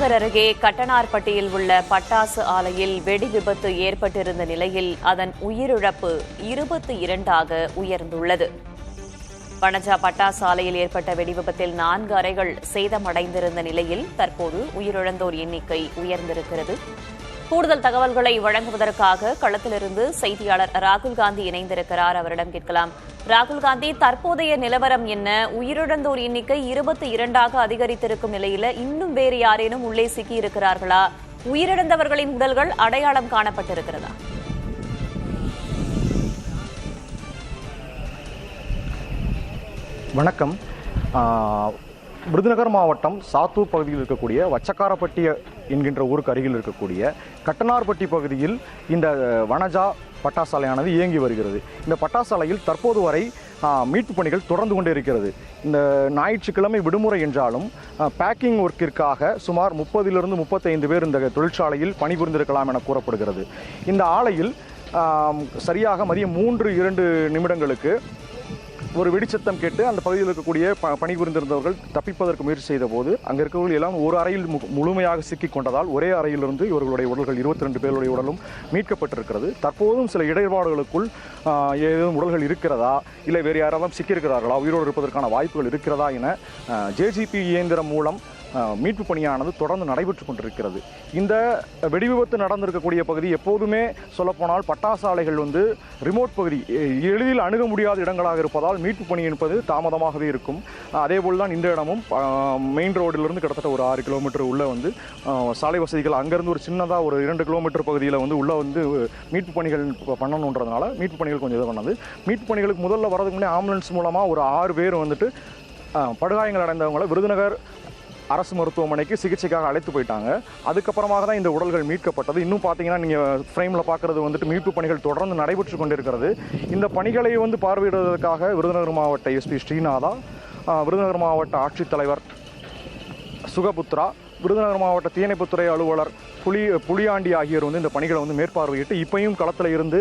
விருதுநகர் அருகே கட்டனார்பட்டியில் உள்ள பட்டாசு ஆலையில் வெடி விபத்து ஏற்பட்டிருந்த நிலையில் அதன் உயிரிழப்பு 22ஆக உயர்ந்துள்ளது. வனஜா பட்டாசு ஆலையில் ஏற்பட்ட வெடி விபத்தில் 4 அறைகள் சேதமடைந்திருந்த நிலையில் தற்போது உயிரிழந்தோர் எண்ணிக்கை உயர்ந்திருக்கிறது. கூடுதல் தகவல்களை வழங்குவதற்காக களத்திலிருந்து செய்தியாளர் ராகுல் காந்தி இணைந்திருக்கிறார். அவரிடம் கேட்கலாம். ராகுல் காந்தி, தற்போதைய நிலவரம் என்ன? உயிரிழந்தோர் எண்ணிக்கை 22ஆக அதிகரித்திருக்கும் நிலையில இன்னும் வேறு யாரேனும் உள்ளே சிக்கி இருக்கிறார்களா? உயிரிழந்தவர்களின் உடல்கள் அடையாளம் காணப்பட்டிருக்கிறதா? வணக்கம். விருதுநகர் மாவட்டம் சாத்தூர் பகுதியில் இருக்கக்கூடிய வச்சக்காரப்பட்டி என்கின்ற ஊருக்கு அருகில் இருக்கக்கூடிய கட்டனார்பட்டி பகுதியில் இந்த வனஜா பட்டாசாலையானது இயங்கி வருகிறது. இந்த பட்டாசாலையில் தற்போது வரை மீட்பு பணிகள் தொடர்ந்து கொண்டே இருக்கிறது. இந்த ஞாயிற்றுக்கிழமை விடுமுறை என்றாலும் பேக்கிங் ஒர்க்கிற்காக சுமார் 30 to 35 பேர் இந்த தொழிற்சாலையில் பணிபுரிந்திருக்கலாம் என கூறப்படுகிறது. இந்த ஆலையில் சரியாக மதியம் 3:02 ஒரு வெடிச்சத்தம் கேட்டு அந்த பகுதியில் இருக்கக்கூடிய பணிபுரிந்திருந்தவர்கள் தப்பிப்பதற்கு முயற்சி செய்த போது அங்கே இருக்கவர்கள் எல்லாம் ஒரு அறையில் முழுமையாக சிக்கிக் கொண்டதால் ஒரே அறையிலிருந்து இவர்களுடைய உடல்கள் 22 பேருடைய உடலும் மீட்கப்பட்டிருக்கிறது. தற்போதும் சில இடர்பாடுகளுக்குள் ஏதும் உடல்கள் இருக்கிறதா, இல்லை வேறு யாராவது சிக்கியிருக்கிறார்களா, உயிரோடு இருப்பதற்கான வாய்ப்புகள் இருக்கிறதா என ஜேசிபி இயந்திரம் மூலம் மீட்பு பணியானது தொடர்ந்து நடைபெற்றுக் கொண்டிருக்கிறது. இந்த வெடி விபத்து நடந்திருக்கக்கூடிய பகுதி எப்போதுமே சொல்லப்போனால் பட்டாசாலைகள் ரிமோட் பகுதி, எளிதில் அணுக முடியாத இடங்களாக இருப்பதால் மீட்பு பணி என்பது தாமதமாகவே இருக்கும். அதேபோல் தான் இந்த இடமும் மெயின் ரோடிலிருந்து கிட்டத்தட்ட ஒரு 6 கிலோமீட்டர் உள்ள சாலை வசதிகள், அங்கேருந்து ஒரு சின்னதாக ஒரு 2 கிலோமீட்டர் பகுதியில் உள்ள மீட்பு பணிகள் பண்ணணுன்றதுனால மீட்பு பணிகள் கொஞ்சம் இது பண்ணது. மீட்பு பணிகளுக்கு முதல்ல வரதுக்கு முன்னே ஆம்புலன்ஸ் மூலமாக ஒரு 6 பேர் படுகாயங்கள் அடைந்தவங்களை விருதுநகர் அரசு மருத்துவமனைக்கு சிகிச்சைக்காக அழைத்து போயிட்டாங்க. அதுக்கப்புறமாக தான் இந்த உடல்கள் மீட்கப்பட்டது. இன்னும் பார்த்தீங்கன்னா நீங்கள் ஃப்ரேமில் பார்க்குறது மீட்பு பணிகள் தொடர்ந்து நடைபெற்று கொண்டிருக்கிறது. இந்த பணிகளை பார்வையிடுவதற்காக விருதுநகர் மாவட்ட எஸ்பி ஸ்ரீநாதா, விருதுநகர் மாவட்ட ஆட்சித்தலைவர் சுகபுத்ரா, விருதுநகர் மாவட்ட தீயணைப்புத்துறை அலுவலர் புலியாண்டி ஆகியோர் இந்த பணிகளை மேற்பார்வையிட்டு இப்பையும் களத்தில் இருந்து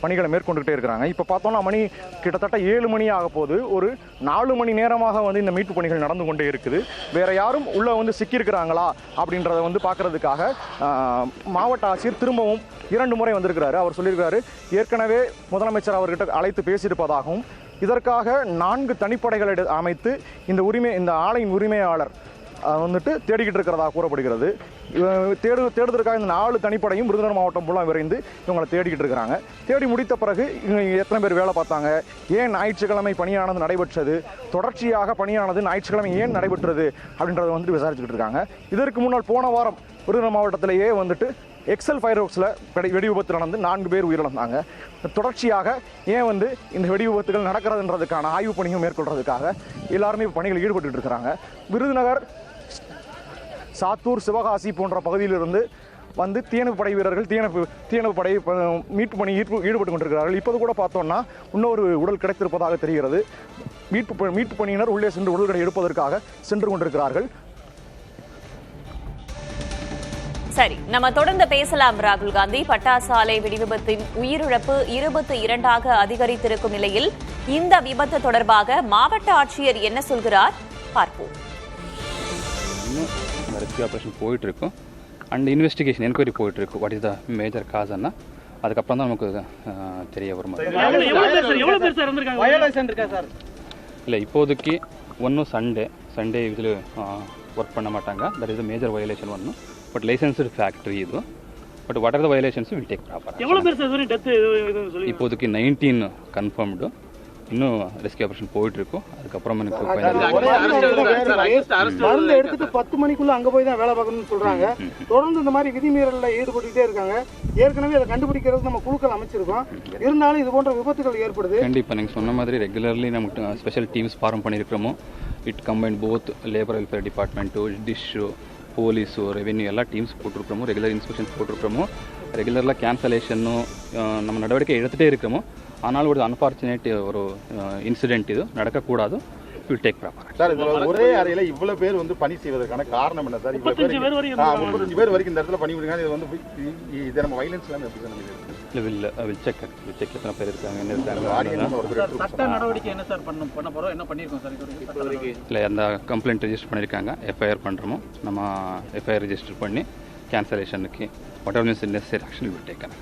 பணிகளை மேற்கொண்டுகிட்டே இருக்கிறாங்க. இப்போ பார்த்தோம்னா மணி கிட்டத்தட்ட 7 மணி ஆக போது ஒரு 4 மணி நேரமாக இந்த மீட்பு பணிகள் நடந்து கொண்டே இருக்குது. வேற யாரும் உள்ள சிக்கியிருக்கிறாங்களா அப்படின்றத பார்க்கறதுக்காக மாவட்ட ஆட்சியர் திரும்பவும் 2 முறை வந்திருக்கிறாரு. அவர் சொல்லியிருக்காரு, ஏற்கனவே முதலமைச்சர் அவர்கிட்ட அழைத்து பேசியிருப்பதாகவும் இதற்காக 4 தனிப்படைகளை அமைத்து இந்த ஆலையின் உரிமையாளர் தேடிக்கிட்டு இருக்கிறதா கூறப்படுகிறது. தேடுதற்காக இந்த 4 தனிப்படையும் விருதுநகர் மாவட்டம் ஃபுல்லாக விரைந்து இவங்களை தேடிக்கிட்டு இருக்கிறாங்க. தேடி முடித்த பிறகு எத்தனை பேர் வேலை பார்த்தாங்க, ஏன் ஞாயிற்றுக்கிழமை பணியானது நடைபெற்றது, தொடர்ச்சியாக பணியானது ஞாயிற்றுக்கிழமை ஏன் நடைபெற்றது அப்படின்றத விசாரிச்சுக்கிட்டு இருக்காங்க. இதற்கு முன்னால் போன வாரம் விருதுநகர் மாவட்டத்திலேயே எக்ஸல் ஃபயர் ஒர்க்ஸில் வெடி விபத்து நடந்து 4 பேர் உயிரிழந்தாங்க. தொடர்ச்சியாக ஏன் இந்த வெடி விபத்துகள் நடக்கிறதுன்றதுக்கான ஆய்வு பணியும் மேற்கொள்றதுக்காக எல்லாருமே பணிகள் ஈடுபட்டு இருக்கிறாங்க. விருதுநகர், சாத்தூர், சிவகாசி போன்ற பகுதியிலிருந்து தீயணைப்பு படை வீரர்கள் தீயணைப்பு படை மீட்பு பணி ஈடுபட்டு கொண்டிருக்கிறார்கள். இப்போது கூட பார்த்தோம்னா இன்னொரு உடல் கிடைத்திருப்பதாக தெரிகிறது. மீட்பு பணியினர் உள்ளே சென்று உடல்களை எடுப்பதற்காக சென்று கொண்டிருக்கிறார்கள். சரி, நம்ம தொடர்ந்து பேசலாம். ராகுல் காந்தி, பட்டாசு ஆலை வெடிவிபத்தின் உயிரிழப்பு 22ஆக அதிகரித்திருக்கும் நிலையில் இந்த விபத்து தொடர்பாக மாவட்ட ஆட்சியர் என்ன சொல்கிறார் பார்ப்போம். ரெஸ்கியூ ஆப்ரேஷன் போயிட்டு இருக்கும் அண்ட் இன்வெஸ்டிகேஷன் என்கொயரி போயிட்டு இருக்கு. வாட் இஸ் த மேஜர் காஸ்னா அதுக்கப்புறம் தான் நமக்கு தெரிய வரும். இல்லை, இப்போதைக்கு ஒன்றும் சண்டே இதில் ஒர்க் பண்ண மாட்டாங்க. That is the major violation ஒன்று. பட் லைசன்ஸ்டு ஃபேக்ட்ரி இது. But what are the violations will take proper. இப்போதைக்கு 19 கன்ஃபர்ம்டு. இன்னும் ரெஸ்கியூ ஆபரேஷன் போயிட்டு இருக்கும். அதுக்கப்புறம் எனக்கு எடுத்துட்டு 10 மணிக்குள்ள அங்க போய் தான் வேலை பார்க்கணும்னு சொல்றாங்க. தொடர்ந்து இந்த மாதிரி விதிமீறல்ல ஈடுபட்டுட்டே இருக்காங்க. ஏற்கனவே அதை கண்டுபிடிக்கிறது நம்ம குழுக்கள் அமைச்சிருக்கோம். இருந்தாலும் இது போன்ற விபத்துகள் ஏற்படுது. கண்டிப்பா நீங்க சொன்ன மாதிரி ரெகுலர்லி நமக்கு ஸ்பெஷல் டீம்ஸ் ஃபார்ம் பண்ணியிருக்கிறோமோ. It combine both labour welfare department, DISH, police, revenue எல்லா டீம்ஸ் போட்டிருக்கிறோமோ, ரெகுலர் இன்ஸ்பெக்ஷன்ஸ் போட்டிருக்கிறோமோ, ரெகுலரில் கேன்சலேஷனும் நம்ம நடவடிக்கை எடுத்துகிட்டே இருக்கிறோமோ. ஆனால் ஒரு அன்ஃபார்ச்சுனேட் ஒரு இன்சிடென்ட் இது நடக்கக்கூடாது. Will take proper. சார், ஒரே அறையில் இவ்வளோ பேர் பணி செய்வதற்கான காரணம் என்ன சார்? 35 பேர் வரைக்கும் இந்த இடத்துல பணி புரியுங்க. இது நம்ம வைலன்ஸ் இல்லாமல் எப்படி சார்? வில் செக் எத்தனை பேர் இருக்காங்க, என்ன இருக்காங்க. சட்ட நடவடிக்கை என்ன சார் பண்ண போகிறோம், என்ன பண்ணியிருக்கோம் சார் இல்லை, அந்த கம்ப்ளைண்ட் ரெஜிஸ்டர் பண்ணியிருக்காங்க. எஃப்ஐஆர் பண்ணுறோமோ நம்ம எஃப்ஐஆர் ரெஜிஸ்டர் பண்ணி கேன்சலேஷனுக்கு whatever necessary action will taken.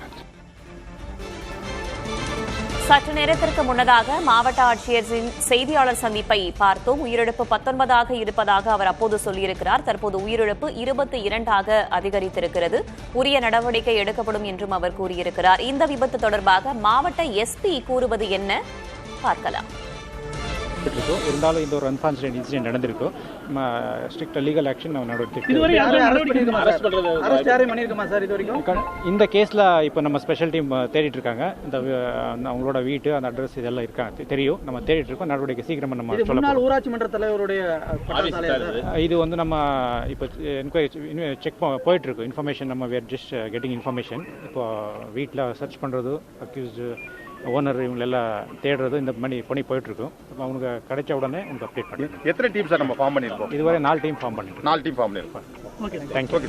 சற்று நேரத்திற்கு முன்னதாக மாவட்ட ஆட்சியரின் செய்தியாளர் சந்திப்பை பார்த்தோம். உயிரிழப்பு 19 இருப்பதாக அவர் அப்போது சொல்லியிருக்கிறார். தற்போது உயிரிழப்பு 22 அதிகரித்திருக்கிறது. உரிய நடவடிக்கை எடுக்கப்படும் என்றும் அவர் கூறியிருக்கிறார். இந்த விபத்து தொடர்பாக மாவட்ட எஸ்பி கூறுவது என்ன பார்க்கலாம். இருந்தாலும் இந்த ஒரு அன்ஃபார்ச்சுனேட் இன்சிடென்ட் நடந்திருக்கும். ஸ்ட்ரிக்ட் லீகல் ஆக்ஷன் நடவடிக்கை. இந்த கேஸில் இப்போ நம்ம ஸ்பெஷல் டீம் தேடிட்டு இருக்காங்க. இந்த அவங்களோட வீட்டு அந்த அட்ரஸ் இதெல்லாம் இருக்காங்க தெரியும். நம்ம தேடிட்டு இருக்கோம். நடவடிக்கை சீக்கிரமாக நம்ம சொல்லலாம். ஊராட்சி மன்ற தலைவருடைய இது வந்து நம்ம இப்போ என்கொயரி செக் போயிட்டு இருக்கு. இன்ஃபர்மேஷன் நம்ம வேர் ஜஸ்ட் கெட்டிங் இன்ஃபர்மேஷன். இப்போ வீட்டில் சர்ச் பண்ணுறது, அக்யூஸ்டு ஓனர் இவங்க எல்லாம் தேடுறது, இந்த பணி போயிட்டு இருக்கும். அவனுக்கு கிடைச்ச உடனே உங்களுக்கு அப்டேட் பண்ணி. எத்தனை டீம் சார் நம்ம ஃபார்ம் பண்ணியிருக்கோம்? இதுவரை 4 டீம் ஃபார்ம் பண்ணிருக்கோம். 4 டீம் ஃபார்ம் பண்ணியிருக்கோம். தேங்க்யூ.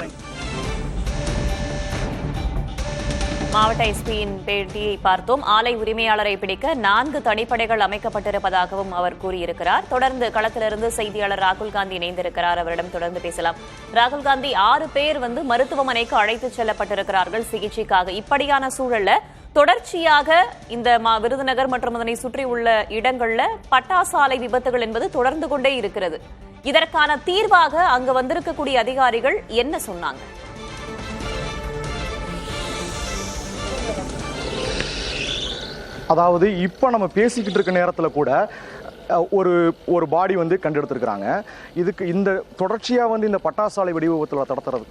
மாவட்ட எஸ்பியின் பேட்டியை பார்த்தோம். ஆலை உரிமையாளரை பிடிக்க 4 தனிப்படைகள் அமைக்கப்பட்டிருப்பதாகவும் அவர் கூறியிருக்கிறார். தொடர்ந்து களத்திலிருந்து செய்தியாளர் ராகுல் காந்தி இணைந்திருக்கிறார். அவரிடம் தொடர்ந்து பேசலாம். ராகுல் காந்தி, 6 பேர் மருத்துவமனைக்கு அழைத்துச் செல்லப்பட்டிருக்கிறார்கள் சிகிச்சைக்காக. இப்படியான சூழல்ல தொடர்ச்சியாக இந்த விருதுநகர் மற்றும் அதனை சுற்றியுள்ள இடங்கள்ல பட்டாசு ஆலை விபத்துகள் என்பது தொடர்ந்து கொண்டே இருக்கிறது. இதற்கான தீர்வாக அங்கு வந்திருக்கக்கூடிய அதிகாரிகள் என்ன சொன்னாங்க? அதாவது இப்போ நம்ம பேசிக்கிட்டு இருக்க நேரத்தில் கூட ஒரு பாடி கண்டெடுத்திருக்கிறாங்க. இதுக்கு இந்த தொடர்ச்சியாக இந்த பட்டாசாலை வெடி விபத்தில்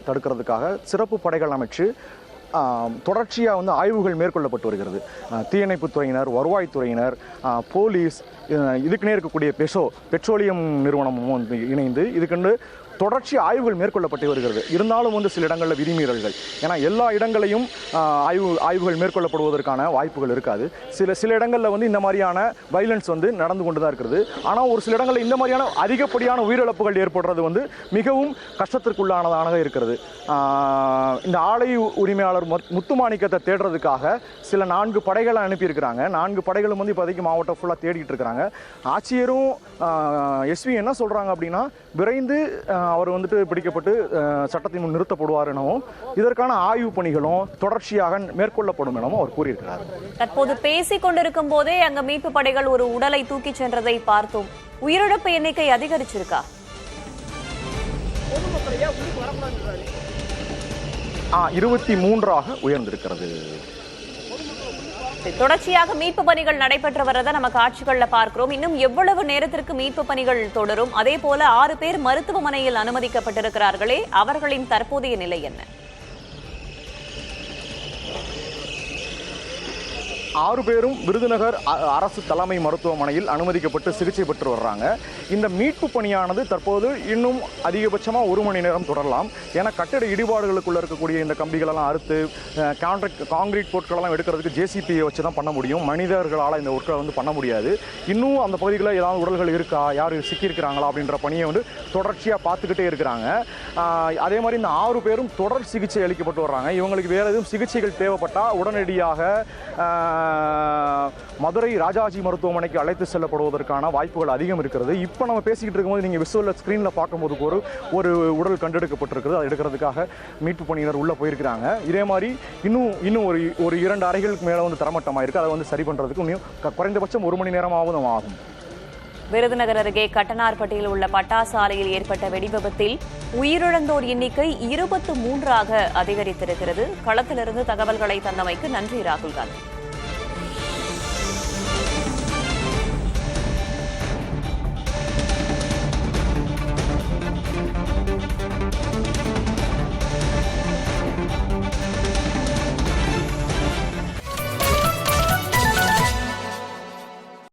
தடுக்கிறதுக்காக சிறப்பு படைகள் அமைச்சு தொடர்ச்சியாக ஆய்வுகள் மேற்கொள்ளப்பட்டு வருகிறது. தீயணைப்புத் துறையினர், வருவாய்த்துறையினர், போலீஸ், இதுக்குன்னே இருக்கக்கூடிய பெட்ரோலியம் நிறுவனமும் இணைந்து இதுக்கு தொடர்ச்சி ஆய்வுகள் மேற்கொள்ளப்பட்டு வருகிறது. இருந்தாலும் சில இடங்களில் விதிமீறல்கள், ஏன்னா எல்லா இடங்களையும் ஆய்வுகள் மேற்கொள்ளப்படுவதற்கான வாய்ப்புகள் இருக்காது. சில இடங்களில் இந்த மாதிரியான வைலன்ஸ் நடந்து கொண்டு தான் இருக்கிறது. ஆனால் ஒரு சில இடங்களில் இந்த மாதிரியான அதிகப்படியான உயிரிழப்புகள் ஏற்படுறது மிகவும் கஷ்டத்திற்குள்ளானதாக இருக்கிறது. இந்த ஆலை உரிமையாளர் முத்துமாணிக்கத்தை தேடுறதுக்காக சில 4 படைகளை அனுப்பியிருக்கிறாங்க. 4 படைகளும் இப்போதைக்கு மாவட்டம் ஃபுல்லாக தேடிட்டு இருக்கிறாங்க. ஆட்சியரும் எஸ்வி என்ன சொல்கிறாங்க அப்படின்னா, விரைந்து அவர் பிடிக்கப்பட்டு சட்டத்தின் முன் நிறுத்தப்படுவார் எனவும், இதற்கான ஆய்வு பணிகளும் தொடர்ச்சியாக மேற்கொள்ளப்படும் எனவும் அவர் கூறியிருக்கிறார். தற்போது பேசிக் கொண்டிருக்கும் போதே அங்க மீட்பு படைகள் ஒரு உடலை தூக்கி சென்றதை பார்த்தோம். உயிரிழப்பு எண்ணிக்கை அதிகரிச்சிருக்கா? 23 உயர்ந்திருக்கிறது. தொடர்ச்சியாக மீட்பு பணிகள் நடைபெற்று வரதை நம்ம காட்சிகள்ல பார்க்கிறோம். இன்னும் எவ்வளவு நேரத்திற்கு மீட்பு பணிகள் தொடரும்? அதே போல 6 பேர் மருத்துவமனையில் அனுமதிக்கப்பட்டிருக்கிறார்களே, அவர்களின் தற்போதைய நிலை என்ன? 6 பேரும் விருதுநகர் அரசு தலைமை மருத்துவமனையில் அனுமதிக்கப்பட்டு சிகிச்சை பெற்று வர்றாங்க. இந்த மீட்பு பணியானது தற்போது இன்னும் அதிகபட்சமாக 1 மணி நேரம் தொடரலாம். ஏன்னா கட்டிட இடிபாடுகளுக்குள்ள இருக்கக்கூடிய இந்த கம்பிகளெல்லாம் அறுத்து காங்கிரீட் பொருட்களெல்லாம் எடுக்கிறதுக்கு ஜேசிபியை வச்சு தான் பண்ண முடியும். மனிதர்களால் இந்த ஒர்க்கை பண்ண முடியாது. இன்னும் அந்த பகுதிகளில் ஏதாவது உடல்கள் இருக்கா, யார் சிக்கியிருக்கிறாங்களா அப்படின்ற பணியை தொடர்ச்சியாக பார்த்துக்கிட்டே இருக்கிறாங்க. அதே மாதிரி இந்த 6 பேரும் தொடர் சிகிச்சை அளிக்கப்பட்டு வர்றாங்க. இவங்களுக்கு வேறு எதுவும் சிகிச்சைகள் தேவைப்பட்டால் உடனடியாக மதுரை ராஜாஜி மருத்துவமனைக்கு அழைத்து செல்லப்படுவதற்கான வாய்ப்புகள் அதிகம் இருக்கிறது. இப்போ நம்ம பேசிக்கிட்டு இருக்கும்போது நீங்கள் விசுவலில் ஸ்க்ரீனில் பார்க்கும்போது ஒரு உடல் கண்டெடுக்கப்பட்டிருக்கிறது. அதை எடுக்கிறதுக்காக மீட்பு பணியினர் உள்ளே போயிருக்கிறாங்க. இதே மாதிரி இன்னும் ஒரு 2 அறைகளுக்கு மேலே தரமட்டமாக இருக்குது. அதை சரி பண்ணுறதுக்கு இன்னும் குறைந்தபட்சம் 1 மணி நேரமாவது ஆகும். விருதுநகர் அருகே கட்டனார்பட்டியில் உள்ள பட்டாசு ஆலையில் ஏற்பட்ட வெடிவிபத்தில் உயிரிழந்தோர் எண்ணிக்கை 23 அதிகரித்திருக்கிறது. களத்திலிருந்து தகவல்களை தந்தமைக்கு நன்றி ராகுல் காந்தி.